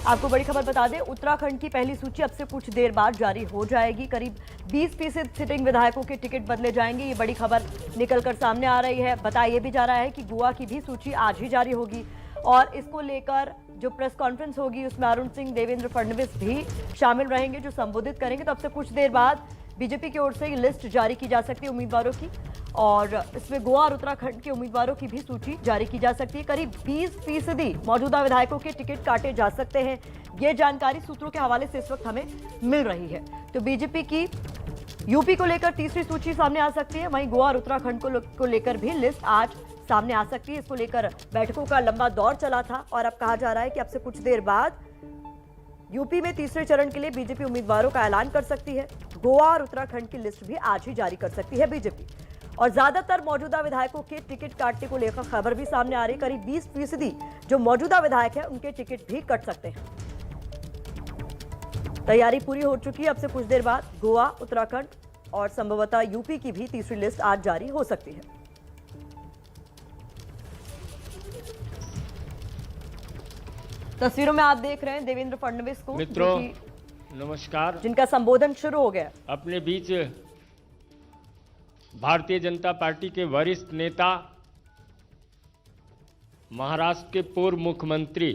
आपको बड़ी खबर बता दें, उत्तराखंड की पहली सूची अब से कुछ देर बाद जारी हो जाएगी। करीब 20% सिटिंग विधायकों के टिकट बदले जाएंगे। ये बड़ी खबर निकलकर सामने आ रही है। बताया ये भी जा रहा है कि गोवा की भी सूची आज ही जारी होगी और इसको लेकर जो प्रेस कॉन्फ्रेंस होगी उसमें अरुण सिंह, देवेंद्र फडणवीस भी शामिल रहेंगे जो संबोधित करेंगे। तो अब से कुछ देर बाद बीजेपी की ओर से लिस्ट जारी की जा सकती है उम्मीदवारों की और इसमें गोवा और उत्तराखंड के उम्मीदवारों की भी सूची जारी की जा सकती है। करीब 20% मौजूदा विधायकों के टिकट काटे जा सकते हैं। ये जानकारी सूत्रों के हवाले से इस वक्त हमें मिल रही है। तो बीजेपी की यूपी को लेकर तीसरी सूची सामने आ सकती है, वहीं गोवा और उत्तराखंड को लेकर भी लिस्ट आज सामने आ सकती है। इसको लेकर बैठकों का लंबा दौर चला था और अब कहा जा रहा है कि अब से कुछ देर बाद यूपी में तीसरे चरण के लिए बीजेपी उम्मीदवारों का ऐलान कर सकती है। गोवा और उत्तराखंड की लिस्ट भी आज ही जारी कर सकती है बीजेपी। और ज्यादातर मौजूदा विधायकों के टिकट काटने को लेकर खबर भी सामने आ रही है। करीब 20% जो मौजूदा विधायक हैं उनके टिकट भी कट सकते हैं। तैयारी पूरी हो चुकी है। अब से कुछ देर बाद गोवा, उत्तराखंड और संभवतः यूपी की भी तीसरी लिस्ट आज जारी हो सकती है। तस्वीरों में आप देख रहे हैं देवेंद्र फडणवीस को, मित्रों नमस्कार। जिनका संबोधन शुरू हो गया। अपने बीच भारतीय जनता पार्टी के वरिष्ठ नेता, महाराष्ट्र के पूर्व मुख्यमंत्री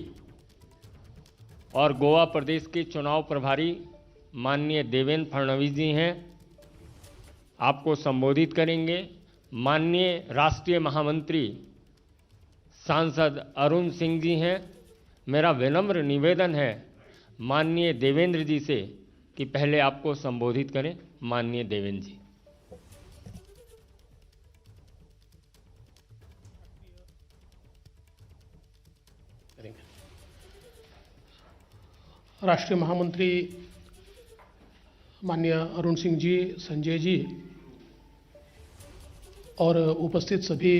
और गोवा प्रदेश के चुनाव प्रभारी माननीय देवेंद्र फडणवीस जी हैं। आपको संबोधित करेंगे। माननीय राष्ट्रीय महामंत्री सांसद अरुण सिंह जी हैं। मेरा विनम्र निवेदन है माननीय देवेंद्र जी से कि पहले आपको संबोधित करें। माननीय देवेंद्र जी। राष्ट्रीय महामंत्री माननीय अरुण सिंह जी, संजय जी और उपस्थित सभी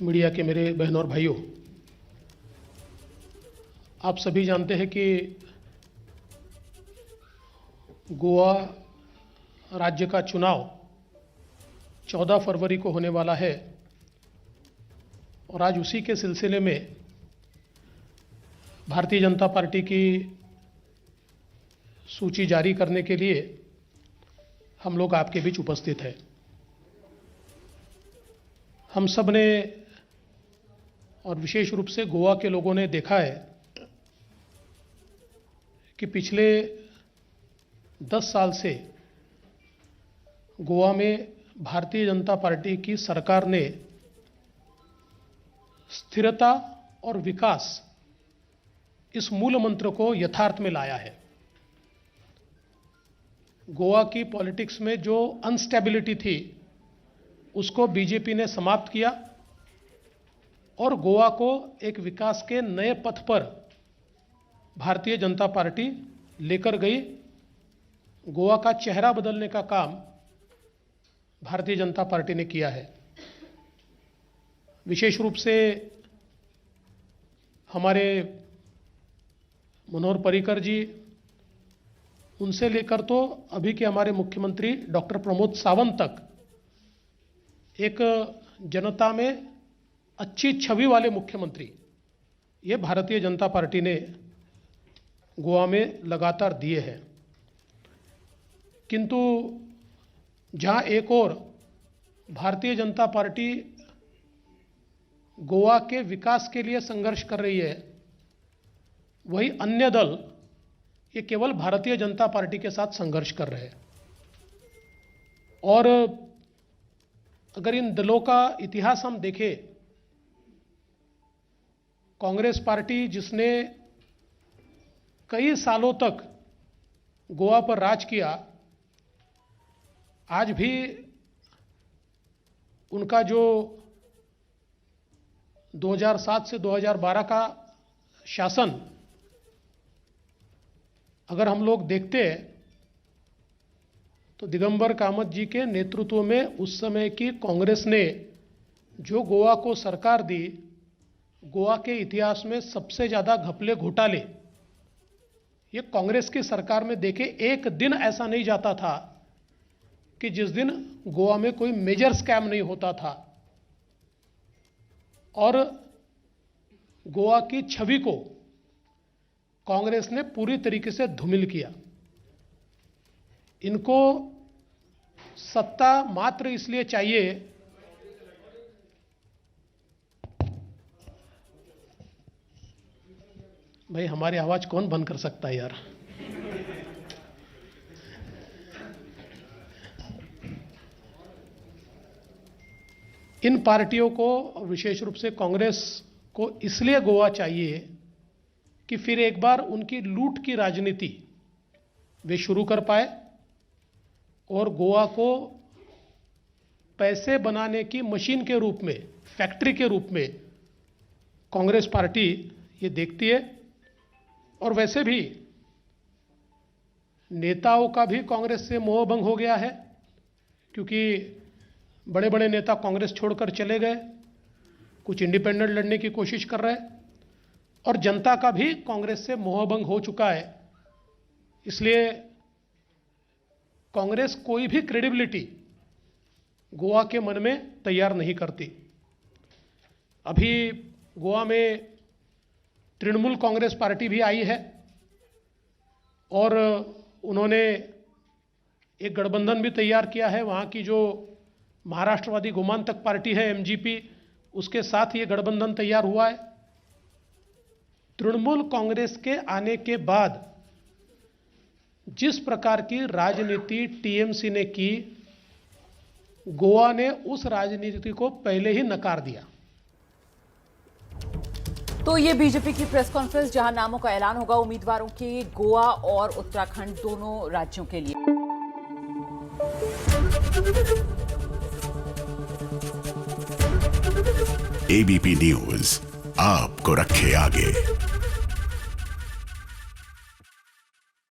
मीडिया के मेरे बहनों और भाइयों, आप सभी जानते हैं कि गोवा राज्य का चुनाव 14 फरवरी को होने वाला है और आज उसी के सिलसिले में भारतीय जनता पार्टी की सूची जारी करने के लिए हम लोग आपके बीच उपस्थित हैं। हम सब ने और विशेष रूप से गोवा के लोगों ने देखा है कि पिछले 10 साल से गोवा में भारतीय जनता पार्टी की सरकार ने स्थिरता और विकास इस मूल मंत्र को यथार्थ में लाया है। गोवा की पॉलिटिक्स में जो अनस्टेबिलिटी थी उसको बीजेपी ने समाप्त किया और गोवा को एक विकास के नए पथ पर भारतीय जनता पार्टी लेकर गई। गोवा का चेहरा बदलने का काम भारतीय जनता पार्टी ने किया है। विशेष रूप से हमारे मनोहर पर्रिकर जी, उनसे लेकर तो अभी के हमारे मुख्यमंत्री डॉक्टर प्रमोद सावंत तक एक जनता में अच्छी छवि वाले मुख्यमंत्री ये भारतीय जनता पार्टी ने गोवा में लगातार दिए हैं। किंतु जहां एक और भारतीय जनता पार्टी गोवा के विकास के लिए संघर्ष कर रही है, वही अन्य दल ये केवल भारतीय जनता पार्टी के साथ संघर्ष कर रहे हैं। और अगर इन दलों का इतिहास हम देखें, कांग्रेस पार्टी जिसने कई सालों तक गोवा पर राज किया, आज भी उनका जो 2007 से 2012 का शासन अगर हम लोग देखते हैं तो दिगंबर कामत जी के नेतृत्व में उस समय की कांग्रेस ने जो गोवा को सरकार दी, गोवा के इतिहास में सबसे ज़्यादा घपले घोटाले ये कांग्रेस की सरकार में देखे। एक दिन ऐसा नहीं जाता था कि जिस दिन गोवा में कोई मेजर स्कैम नहीं होता था। और गोवा की छवि को कांग्रेस ने पूरी तरीके से धूमिल किया। इनको सत्ता मात्र इसलिए चाहिए भाई, हमारी आवाज कौन बंद कर सकता है यार। इन पार्टियों को, विशेष रूप से कांग्रेस को, इसलिए गोवा चाहिए कि फिर एक बार उनकी लूट की राजनीति वे शुरू कर पाए और गोवा को पैसे बनाने की मशीन के रूप में, फैक्ट्री के रूप में कांग्रेस पार्टी ये देखती है। और वैसे भी नेताओं का भी कांग्रेस से मोहभंग हो गया है, क्योंकि बड़े बड़े नेता कांग्रेस छोड़कर चले गए, कुछ इंडिपेंडेंट लड़ने की कोशिश कर रहे हैं, और जनता का भी कांग्रेस से मोहभंग हो चुका है। इसलिए कांग्रेस कोई भी क्रेडिबिलिटी गोवा के मन में तैयार नहीं करती। अभी गोवा में तृणमूल कांग्रेस पार्टी भी आई है और उन्होंने एक गठबंधन भी तैयार किया है। वहाँ की जो महाराष्ट्रवादी गोमांतक पार्टी है एमजीपी, उसके साथ ये गठबंधन तैयार हुआ है। तृणमूल कांग्रेस के आने के बाद जिस प्रकार की राजनीति टीएमसी ने की, गोवा ने उस राजनीति को पहले ही नकार दिया। तो ये बीजेपी की प्रेस कॉन्फ्रेंस, जहां नामों का ऐलान होगा उम्मीदवारों के गोवा और उत्तराखंड दोनों राज्यों के लिए। एबीपी न्यूज आपको रखे आगे।